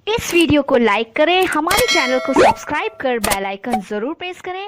इस वीडियो को लाइक करें, हमारे चैनल को सब्सक्राइब कर बेल आइकन जरूर प्रेस करें।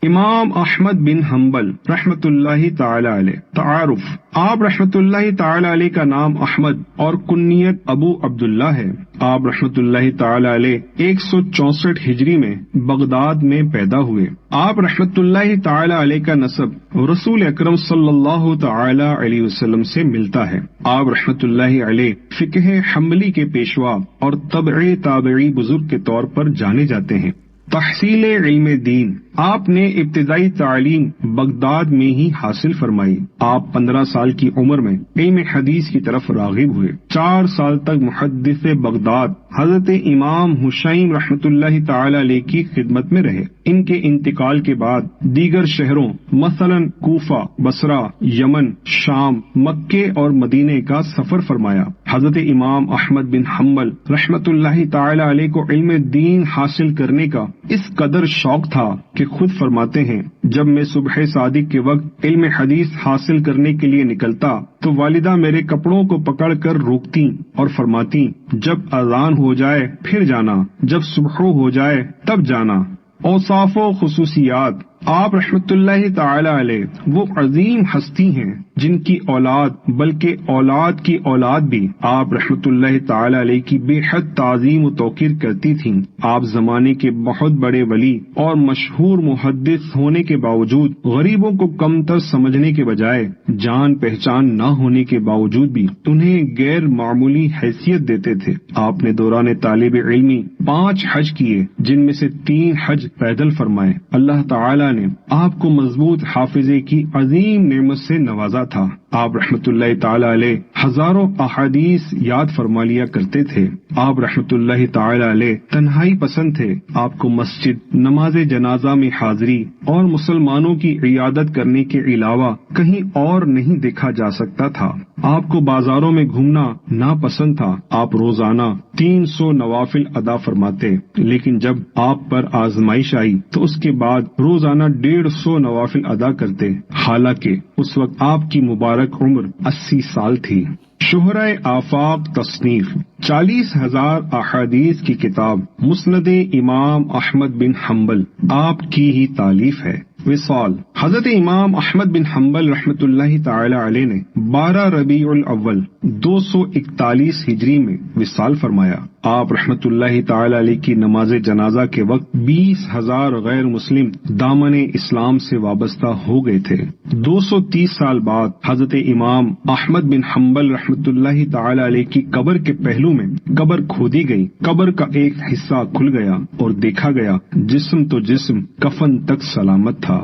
इमाम अहमद बिन हम्बल रहमतुल्लाहि ताला अलैह। तारुफ, आप रहमतुल्लाहि ताला अलैह का नाम अहमद और कुन्नियत अबू अब्दुल्ला है। आप रहमतुल्लाहि ताला अलैह 164 हिजरी में बगदाद में पैदा हुए। आप रहमतुल्लाहि ताला अलैह का नसब रसूल अकरम सल्लल्लाहु ताला अलैहि वसल्लम से मिलता है। आप रहमतुल्लाहि अलैह फिक्ह हम्बली के पेशवा और तबए ताबई बुजुर्ग के तौर पर जाने जाते हैं। तहसील इल्म दीन, आपने इब्तिदाई तालीम बगदाद में ही हासिल फरमाई। आप 15 साल की उम्र में इल्म हदीस की तरफ रागिब हुए। 4 साल तक मुहद्दिस बगदाद हजरत इमाम हुसैन रहमतुल्लाहि ताला अलैह की खिदमत में रहे। इनके इंतकाल के बाद दीगर शहरों मसलन कूफा, बसरा, यमन, शाम, मक्के और मदीने का सफर फरमाया। हजरत इमाम अहमद बिन हम्बल रहमतुल्लाहि ताला अलैह को इल्म दीन हासिल करने का इस कदर शौक था कि खुद फरमाते हैं, जब मैं सुबह सादिक के वक्त इल्म हदीस हासिल करने के लिए निकलता तो वालिदा मेरे कपड़ों को पकड़कर रोकती और फरमाती, जब अजान हो जाए फिर जाना, जब सुबह हो जाए तब जाना। औसाफो खुसूसियात, आप रहमतुल्लाहि ताला अलैह वो अजीम हस्ती हैं जिनकी औलाद बल्कि औलाद की औलाद भी आप रहमतुल्लाहि ताला अलैह की बेहद ताज़ीम व तौकीर करती थीं। आप जमाने के बहुत बड़े वली और मशहूर मुहद्दिस होने के बावजूद गरीबों को कमतर समझने के बजाय जान पहचान न होने के बावजूद भी उन्हें गैर मामूली हैसियत देते थे। आपने दौरान तालिब इल्मी 5 हज किए, जिनमें से 3 हज पैदल फरमाए। अल्लाह ताला ने आपको मजबूत हाफिजे की अजीम नेमत से नवाजा था। आप रहमतुल्लाहि ताला अलैह हजारों अहादीस याद फरमा लिया करते थे। आप रहमतुल्लाहि ताला अलैह तन्हाई पसंद थे। आपको मस्जिद, नमाज जनाजा में हाजिरी और मुसलमानों की इयादत करने के अलावा कहीं और नहीं देखा जा सकता था। आपको बाजारों में घूमना नापसंद था। आप रोजाना 300 नवाफिल अदा फरमाते, लेकिन जब आप पर आजमाइश आई तो उसके बाद रोजाना 150 नवाफिल अदा करते। हालांकि उस वक्त आपकी मुबारक उम्र 80 साल थी। शुहरा आफाक तसनीफ, 40,000 अहादीस की किताब मुस्नद इमाम अहमद बिन हम्बल आपकी ही तालीफ है। विसाल, हजरत इमाम अहमद बिन हम्बल रहमतुल्लाहि ताला अलैह ने 12 रबीउल अव्वल 241 हिजरी में विसाल फरमाया। आप रहमतुल्लाहि ताला अलैह की नमाज जनाजा के वक्त 20,000 गैर मुस्लिम दामने इस्लाम से वाबस्ता हो गए थे। 230 साल बाद हजरत इमाम अहमद बिन हम्बल रहमतुल्लाहि ताला अलैह की कब्र के पहलू में कब्र खोदी गई। कब्र का एक हिस्सा खुल गया और देखा गया जिस्म तो जिस्म, कफन तक सलामत था।